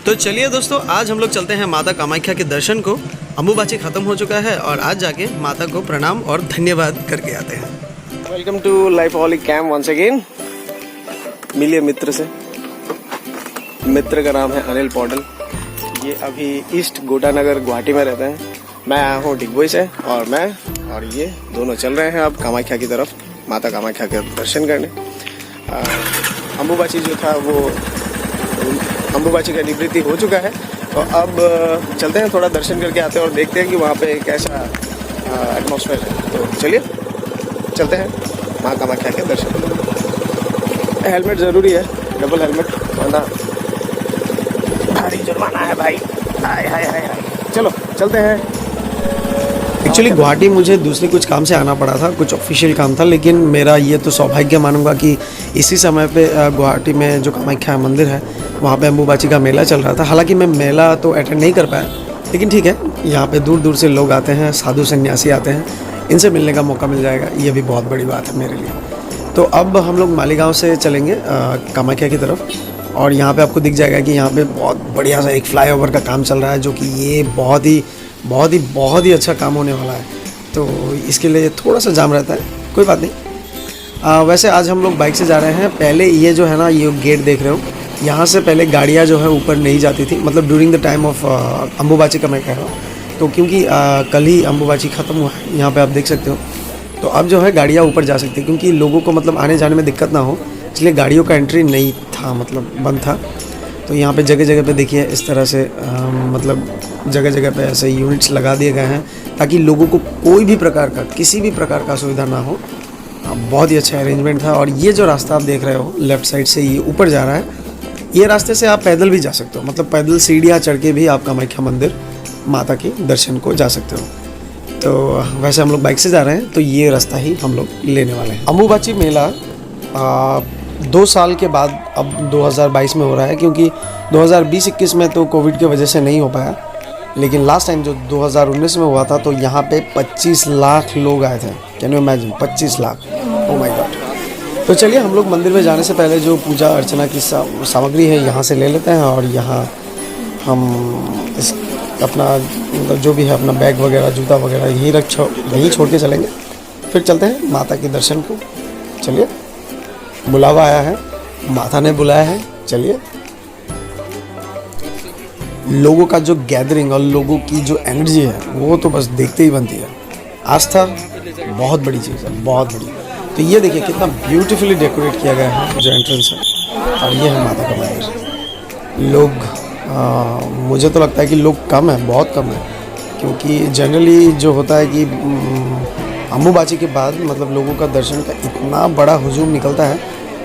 तो चलिए दोस्तों, आज हम लोग चलते हैं माता कामाख्या के दर्शन को। अम्बुबाची ख़त्म हो चुका है और आज जाके माता को प्रणाम और धन्यवाद करके आते हैं। Welcome to lifeholic camp once again. मिलिए मित्र से। मित्र का नाम है अनिल पौडल। ये अभी ईस्ट गोटानगर गुवाहाटी में रहते हैं। मैं आया हूँ डिगबोई से और ये दोनों चल रहे हैं अब कामाख्या की तरफ, माता कामाख्या के दर्शन करने। अम्बुबाची जो था वो अम्बुबाची का निवृत्ति हो चुका है, तो अब चलते हैं, थोड़ा दर्शन करके आते हैं और देखते हैं कि वहाँ पे कैसा एटमॉस्फेयर है। तो चलिए चलते हैं माँ कामाख्या के दर्शन। हेलमेट ज़रूरी है, डबल हेलमेट, वरना भारी जुर्माना है भाई। हाय हाय हाय हाय। चलो चलते हैं। एक्चुअली गुवाहाटी मुझे दूसरे कुछ काम से आना पड़ा था, कुछ ऑफिशियल काम था, लेकिन मेरा ये तो सौभाग्य मानूंगा कि इसी समय पे गुवाहाटी में जो कामाख्या मंदिर है वहाँ पे अम्बुबाची का मेला चल रहा था। हालांकि मैं मेला तो अटेंड नहीं कर पाया, लेकिन ठीक है, यहाँ पे दूर दूर से लोग आते हैं, साधु सन्यासी आते हैं, इनसे मिलने का मौका मिल जाएगा, ये भी बहुत बड़ी बात है मेरे लिए। तो अब हम लोग मालीगांव से चलेंगे कामाख्या की तरफ, और यहाँ पे आपको दिख जाएगा कि यहाँ पे बहुत बढ़िया सा एक फ्लाईओवर का काम चल रहा है, जो कि ये बहुत ही अच्छा काम होने वाला है। तो इसके लिए थोड़ा सा जाम रहता है, कोई बात नहीं। वैसे आज हम लोग बाइक से जा रहे हैं। पहले ये जो है ना, ये गेट देख रहे हो, यहाँ से पहले गाड़ियाँ जो है ऊपर नहीं जाती थी, मतलब during the time of Ambubachi का मैं कह रहा हूँ। तो क्योंकि कल ही अम्बुबाची ख़त्म हुआ है, यहाँ पे आप देख सकते हो, तो अब जो है गाड़ियाँ ऊपर जा सकती है, क्योंकि लोगों को मतलब आने जाने में दिक्कत ना हो, इसलिए गाड़ियों का एंट्री नहीं था, मतलब बंद था। तो यहाँ पे जगह जगह पे देखिए इस तरह से मतलब जगह जगह पे ऐसे यूनिट्स लगा दिए गए हैं, ताकि लोगों को कोई भी प्रकार का, किसी भी प्रकार का असुविधा ना हो। बहुत ही अच्छा अरेंजमेंट था। और ये जो रास्ता आप देख रहे हो लेफ़्ट साइड से, ये ऊपर जा रहा है, ये रास्ते से आप पैदल भी जा सकते हो, मतलब पैदल सीढ़ियाँ चढ़ के भी आप कामाख्या मंदिर माता के दर्शन को जा सकते हो। तो वैसे हम लोग बाइक से जा रहे हैं, तो ये रास्ता ही हम लोग लेने वाले हैं। अम्बुबाची मेला 2 साल के बाद अब 2022 में हो रहा है, क्योंकि 2020-21 में तो कोविड की वजह से नहीं हो पाया, लेकिन लास्ट टाइम जो 2019 में हुआ था, तो यहाँ पे 25 लाख लोग आए थे। Can you imagine, 25 lakh, oh my God. तो चलिए हम लोग मंदिर में जाने से पहले जो पूजा अर्चना की सामग्री है यहाँ से ले लेते हैं, और यहाँ हम इस अपना जो भी है अपना बैग वगैरह, जूता वगैरह यहीं छोड़ के चलेंगे, फिर चलते हैं माता के दर्शन को। चलिए, बुलावा आया है, माता ने बुलाया है, चलिए। लोगों का जो गैदरिंग और लोगों की जो एनर्जी है वो तो बस देखते ही बनती है। आस्था बहुत बड़ी चीज़ है, बहुत बड़ी। तो ये देखिए कितना ब्यूटीफुली डेकोरेट किया गया है जो एंट्रेंस है, और ये है माता का मंदिर। लोग मुझे तो लगता है कि लोग कम है, बहुत कम है, क्योंकि जनरली जो होता है कि अम्बुबाची के बाद मतलब लोगों का दर्शन का इतना बड़ा हुजूम निकलता है।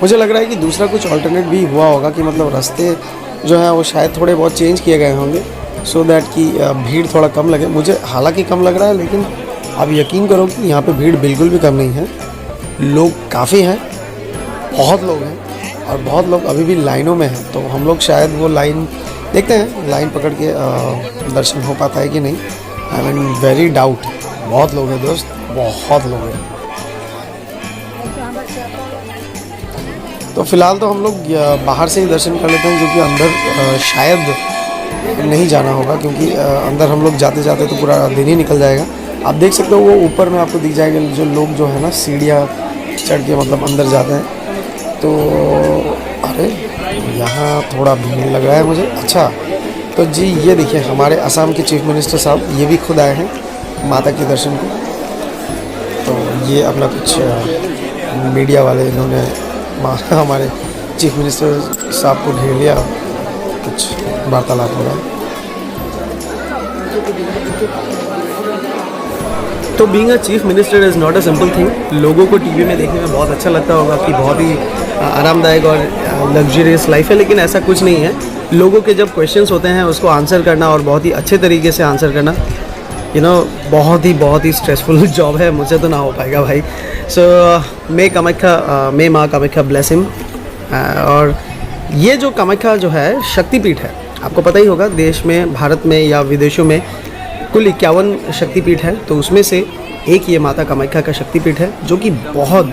मुझे लग रहा है कि दूसरा कुछ अल्टरनेट भी हुआ होगा, कि मतलब रास्ते जो है वो शायद थोड़े बहुत चेंज किए गए होंगे, सो दैट कि भीड़ थोड़ा कम लगे। मुझे हालांकि कम लग रहा है, लेकिन आप यकीन करो कि यहाँ पे भीड़ बिल्कुल भी कम नहीं है। लोग काफ़ी हैं, बहुत लोग हैं, और बहुत लोग अभी भी लाइनों में हैं। तो हम लोग शायद वो लाइन देखते हैं, लाइन पकड़ के दर्शन हो पाता है कि नहीं। I mean very doubt. बहुत लोग हैं दोस्त, बहुत लोग हैं। तो फिलहाल तो हम लोग बाहर से ही दर्शन कर लेते हैं, क्योंकि अंदर शायद नहीं जाना होगा, क्योंकि अंदर हम लोग जाते जाते तो पूरा दिन ही निकल जाएगा। आप देख सकते हो वो ऊपर में आपको दिख जाएगा, जो लोग जो है ना सीढ़ियाँ चढ़ के मतलब अंदर जाते हैं। तो अरे यहाँ थोड़ा भीड़ लग रहा है मुझे। अच्छा, तो जी ये देखिए हमारे असम के चीफ मिनिस्टर साहब, ये भी खुद आए हैं माता के दर्शन को। तो ये अपना कुछ मीडिया वाले इन्होंने हमारे चीफ मिनिस्टर साहब को घेर लिया, कुछ वार्तालाप हो रहा है। तो being a chief minister is not a simple thing. लोगों को टीवी में देखने में बहुत अच्छा लगता होगा कि बहुत ही आरामदायक और लग्जरियस लाइफ है, लेकिन ऐसा कुछ नहीं है। लोगों के जब क्वेश्चंस होते हैं उसको आंसर करना, और बहुत ही अच्छे तरीके से आंसर करना, बहुत ही स्ट्रेसफुल जॉब है। मुझसे तो ना हो पाएगा भाई। सो मे माँ कामाख्या ब्लेस हिम। और ये जो कामाख्या जो है शक्तिपीठ है, आपको पता ही होगा, देश में, भारत में या विदेशों में कुल 51 शक्तिपीठ है। तो उसमें से एक ये माता कामाख्या का शक्तिपीठ है, जो कि बहुत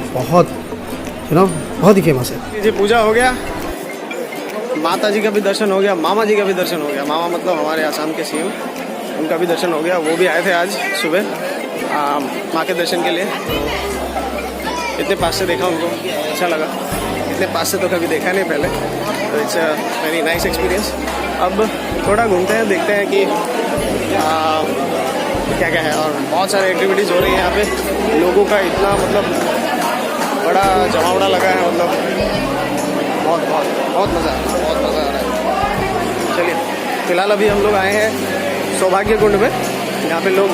ही फेमस है। जी पूजा हो गया, माता जी का भी दर्शन हो गया, मामा जी का भी दर्शन हो गया। मामा मतलब हमारे आसाम के सीएम, उनका भी दर्शन हो गया। वो भी आए थे आज सुबह माँ के दर्शन के लिए। तो इतने पास से देखा उनको, अच्छा लगा। इतने पास से तो कभी देखा नहीं पहले, तो it's a very nice experience. अब थोड़ा घूमते हैं, देखते हैं कि क्या क्या है। और बहुत सारे एक्टिविटीज़ हो रही हैं यहाँ पे। लोगों का इतना मतलब बड़ा जमावड़ा लगा है, मतलब बहुत बहुत बहुत मज़ा आ रहा है, बहुत मज़ा आ रहा है। चलिए, फिलहाल अभी हम लोग आए हैं सौभाग्य कुंड में। यहाँ पे लोग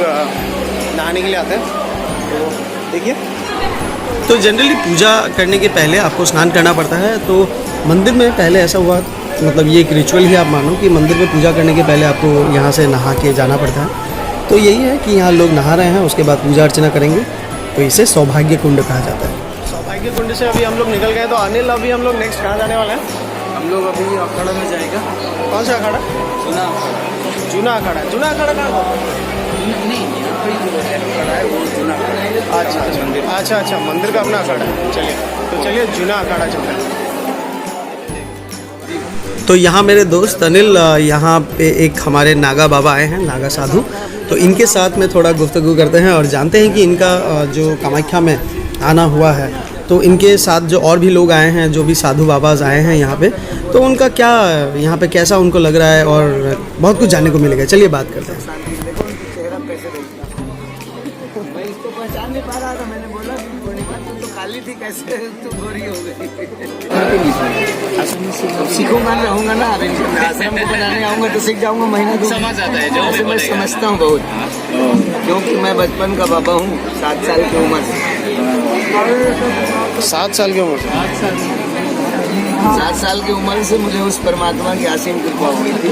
नहाने के लिए आते हैं, तो देखिए। तो जनरली पूजा करने के पहले आपको स्नान करना पड़ता है। तो मंदिर में पहले ऐसा हुआ, मतलब ये एक रिचुअल ही आप मानो कि मंदिर में पूजा करने के पहले आपको यहाँ से नहा के जाना पड़ता है। तो यही है कि यहाँ लोग नहा रहे हैं, उसके बाद पूजा अर्चना करेंगे, तो इसे सौभाग्य कुंड कहा जाता है। सौभाग्य कुंड से अभी हम लोग निकल गए। तो अनिल, अभी हम लोग नेक्स्ट कहाँ जाने वाले हैं? हम लोग अभी अखाड़ा में जाएगा। कौन सा अखाड़ा? सुना जूना अखाड़ा। जूना अखाड़ा कहाँ था? नहीं, अखाड़ा है वो जूना अखाड़ा है। अच्छा अच्छा, मंदिर का अपना अखाड़ा है। चलिए, तो चलिए जूना अखाड़ा चलते हैं। तो यहाँ मेरे दोस्त अनिल, यहाँ पे एक हमारे नागा बाबा आए हैं, नागा साधु। तो इनके साथ में थोड़ा गुफ्तगू करते हैं और जानते हैं कि इनका जो कामाख्या में आना हुआ है, तो इनके साथ जो और भी लोग आए हैं, जो भी साधु बाबाज आए हैं यहाँ पे, तो उनका क्या यहाँ पे कैसा उनको लग रहा है और बहुत कुछ जानने को मिलेगा। चलिए बात करते हैं। मैं इसको पहचान नहीं पा रहा था, मैंने बोला तुम तो काली थी, कैसे तुम गोरी हो गई। सीखूंगा, रहूंगा ना, आश्रम को बनाने आऊंगा तो सीख जाऊंगा। महीना दो समझ आता है, जो मैं समझता हूँ बहुत, क्योंकि मैं बचपन का बाबा हूँ। 7 साल की उम्र से 7 साल की उम्र से 7 साल की उम्र से मुझे उस परमात्मा की असीम कृपा हुई थी।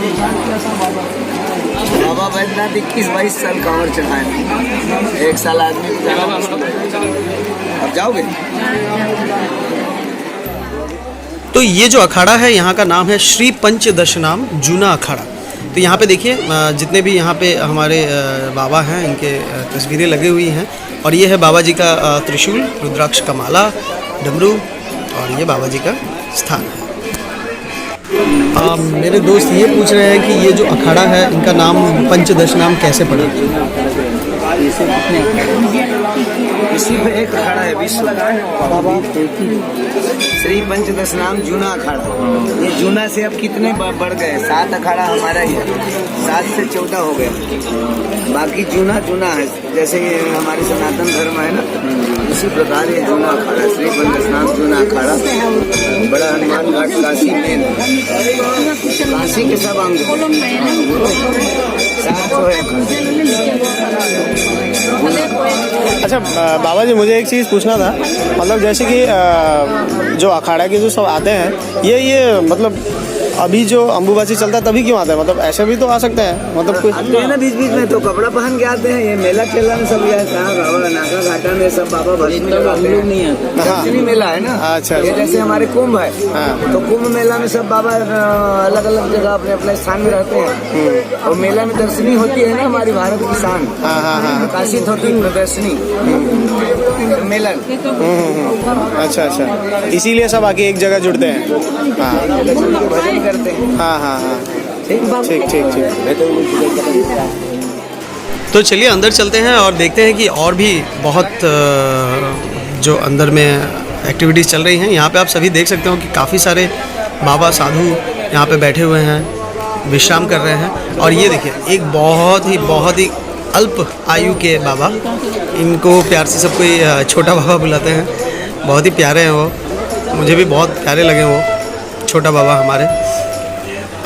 बाबा बैद्यनाथ 21-22 साल कांवर चढ़ाए। 1 साल आदमी को जाना मुश्किल है। अब जाओगे? तो ये जो अखाड़ा है, यहाँ का नाम है श्री पंचदशनाम जूना अखाड़ा। तो यहाँ पे देखिए, जितने भी यहाँ पे हमारे बाबा हैं, इनके तस्वीरें लगी हुई हैं। और ये है बाबा जी का त्रिशूल, रुद्राक्ष का माला, डमरू, और ये बाबा जी का स्थान है। मेरे दोस्त ये पूछ रहे हैं कि ये जो अखाड़ा है, इनका नाम पंचदशनाम कैसे पड़ा? इसी पे एक अखाड़ा है, विश्व श्री पंचदशनाम जूना अखाड़ा। ये जूना से अब कितने बढ़ गए? 7 अखाड़ा हमारा ही है, 7 से 14 हो गए। बाकी जूना जूना है, जैसे ये हमारी सनातन धर्म है ना, इसी प्रकार ये जूना अखाड़ा, श्री पंचदशनाम जूना अखाड़ा। बड़ा हनुमान घाट काशी में, काशी के सब अंग 7 है। अच्छा बाबा जी, मुझे एक चीज़ पूछना था, मतलब जैसे कि जो अखाड़ा के जो सब आते हैं, ये मतलब अभी जो अम्बुबाची चलता है तभी क्यों आते हैं? मतलब ऐसे भी तो आ सकते हैं, मतलब कुछ आते हैं ना बीच बीच में, तो कपड़ा पहन के आते हैं। ये मेला चेला में सब बाबा नागा घाटा में सब बाबा भस्म लगाते हैं। नहीं है, दर्शनी मेला है ना। अच्छा, ये जैसे हमारे कुंभ है, तो कुंभ मेला में सब बाबा अलग अलग जगह अपने अपने स्थान में रहते हैं। और मेला में दर्शनी होती है ना, हमारी भारत की शान, प्रकाशित होती है प्रदर्शनी मेला। अच्छा अच्छा, इसीलिए सब आके एक जगह जुड़ते हैं। भजन करते हैं। हाँ, ठीक। तो चलिए अंदर चलते हैं और देखते हैं कि और भी बहुत जो अंदर में एक्टिविटीज़ चल रही हैं। यहाँ पे आप सभी देख सकते हो कि काफ़ी सारे बाबा साधु यहाँ पे बैठे हुए हैं, विश्राम कर रहे हैं। और ये देखिए, एक बहुत ही अल्प आयु के बाबा, इनको प्यार से सब कोई छोटा बाबा बुलाते हैं। बहुत ही प्यारे हैं वो, मुझे भी बहुत प्यारे लगे वो छोटा बाबा हमारे।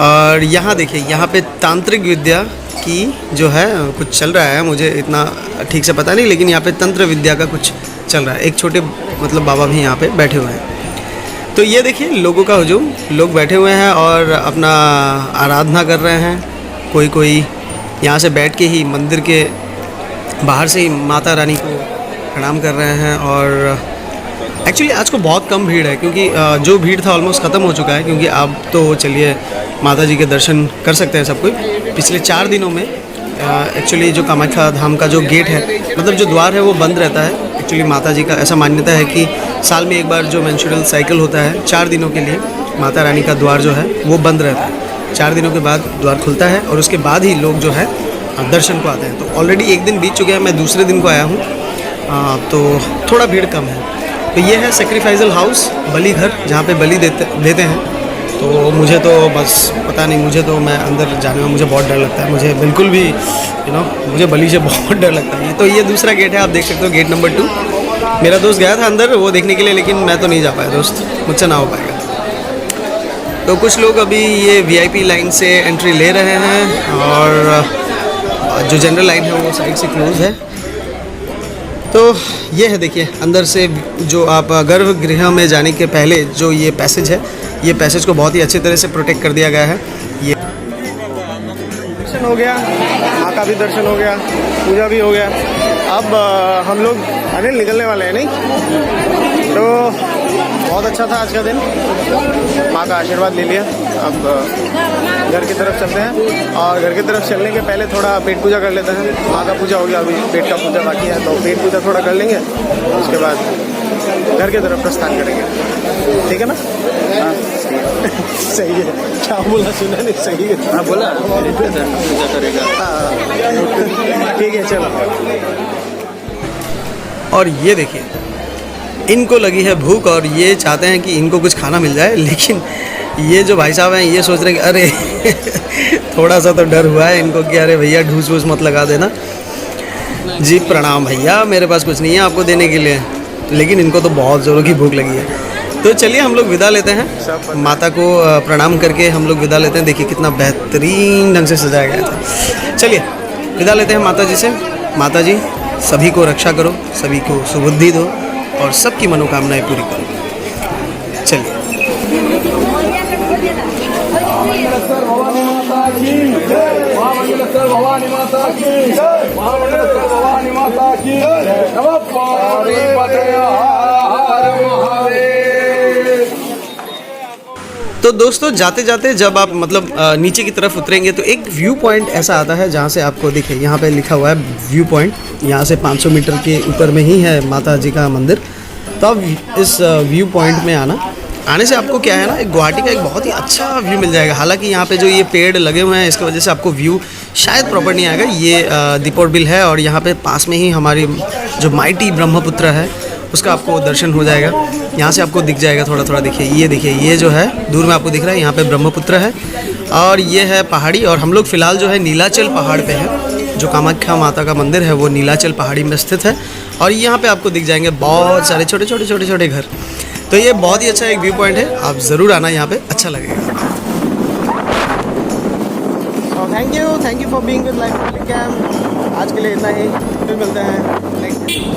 और यहाँ देखिए, यहाँ पे तांत्रिक विद्या की जो है कुछ चल रहा है, मुझे इतना ठीक से पता नहीं, लेकिन यहाँ पे तंत्र विद्या का कुछ चल रहा है। एक छोटे मतलब बाबा भी यहाँ पे बैठे हुए हैं। तो ये देखिए लोगों का हुजूम, लोग बैठे हुए हैं और अपना आराधना कर रहे हैं। कोई यहाँ से बैठ के ही मंदिर के बाहर से ही माता रानी को प्रणाम कर रहे हैं। और एक्चुअली आज को बहुत कम भीड़ है, क्योंकि जो भीड़ था ऑलमोस्ट ख़त्म हो चुका है। क्योंकि अब तो चलिए माता जी के दर्शन कर सकते हैं सब कोई। पिछले 4 दिनों में एक्चुअली जो कामाख्या धाम का जो गेट है, मतलब जो द्वार है, वो बंद रहता है। एक्चुअली माता जी का ऐसा मान्यता है कि साल में एक बार जो मेंस्ट्रुअल साइकिल होता है 4 दिनों के लिए, माता रानी का द्वार जो है वो बंद रहता है। 4 दिनों के बाद द्वार खुलता है और उसके बाद ही लोग जो है दर्शन को आते हैं। तो ऑलरेडी एक दिन बीत चुके हैं, मैं दूसरे दिन को आया हूँ, तो थोड़ा भीड़ कम है। तो ये है सेक्रीफाइजल हाउस, बलि घर, जहाँ पे बलि देते हैं। तो मुझे तो बस पता नहीं, मुझे तो मैं अंदर जाने में मुझे बहुत डर लगता है, मुझे बिल्कुल भी मुझे बलि से बहुत डर लगता है। तो ये दूसरा गेट है, आप देख सकते हो, गेट नंबर 2। मेरा दोस्त गया था अंदर वो देखने के लिए, लेकिन मैं तो नहीं जा पाया दोस्त, मुझसे ना हो पाएगा। तो कुछ लोग अभी ये VIP लाइन से एंट्री ले रहे हैं और जो जनरल लाइन है वो साइड से क्लोज है। तो ये है, देखिए अंदर से जो आप गर्भगृह में जाने के पहले जो ये पैसेज है, ये पैसेज को बहुत ही अच्छी तरह से प्रोटेक्ट कर दिया गया है। ये दर्शन हो गया, माँ का भी दर्शन हो गया, पूजा भी हो गया। अब हम लोग अनिल निकलने वाले हैं, नहीं तो बहुत अच्छा था आज का दिन, माँ का आशीर्वाद ले लिया। अब घर की तरफ चलते हैं और घर की तरफ चलने के पहले थोड़ा पेट पूजा कर लेते हैं। माँ का पूजा हो गया, अभी पेट का पूजा बाकी है, तो पेट पूजा थोड़ा कर लेंगे, उसके बाद घर की तरफ प्रस्थान करेंगे। ठीक है ना? हाँ सही है। क्या बोला, सुना नहीं? सही है, हाँ बोला, पूजा करेगा। हाँ ठीक है, चलो। और ये देखिए, इनको लगी है भूख और ये चाहते हैं कि इनको कुछ खाना मिल जाए, लेकिन ये जो भाई साहब हैं ये सोच रहे हैं कि अरे थोड़ा सा तो डर हुआ है इनको कि अरे भैया ढूस वूस मत लगा देना। जी प्रणाम भैया, मेरे पास कुछ नहीं है आपको देने के लिए, लेकिन इनको तो बहुत ज़ोरों की भूख लगी है। तो चलिए हम लोग विदा लेते हैं, माता को प्रणाम करके हम लोग विदा लेते हैं। देखिए कितना बेहतरीन ढंग से सजाया गया था। चलिए विदा लेते हैं माता जी से। माता जी सभी को रक्षा करो, सभी को सुबुद्धि दो और सबकी मनोकामनाएं पूरी करो। चलिए। तो दोस्तों जाते जाते जब आप मतलब नीचे की तरफ उतरेंगे तो एक व्यू पॉइंट ऐसा आता है जहाँ से आपको दिखे, यहाँ पे लिखा हुआ है व्यू पॉइंट। यहाँ से 500 मीटर के ऊपर में ही है माता जी का मंदिर। तो अब इस व्यू पॉइंट में आने से आपको क्या है ना, एक गुवाहाटी का एक बहुत ही अच्छा व्यू मिल जाएगा। हालांकि यहाँ पे जो ये पेड़ लगे हुए हैं इसकी वजह से आपको व्यू शायद प्रॉपर नहीं आएगा। ये दीपोर बिल है और यहाँ पे पास में ही हमारी जो माइटी ब्रह्मपुत्र है उसका आपको दर्शन हो जाएगा। यहाँ से आपको दिख जाएगा थोड़ा थोड़ा। देखिए ये जो है दूर में आपको दिख रहा है, यहाँ पे ब्रह्मपुत्र है और ये है पहाड़ी। और हम लोग फ़िलहाल जो है नीलाचल पहाड़ पे है, जो कामाख्या माता का मंदिर है वो नीलाचल पहाड़ी में स्थित है। और यहाँ पे आपको दिख जाएंगे बहुत सारे छोटे छोटे घर। तो ये बहुत ही अच्छा एक व्यू पॉइंट है, आप ज़रूर आना यहाँ पे, अच्छा लगेगा। Thank you for being with life cam. आज के लिए इतना ही, फिर मिलते हैं नेक्स्ट।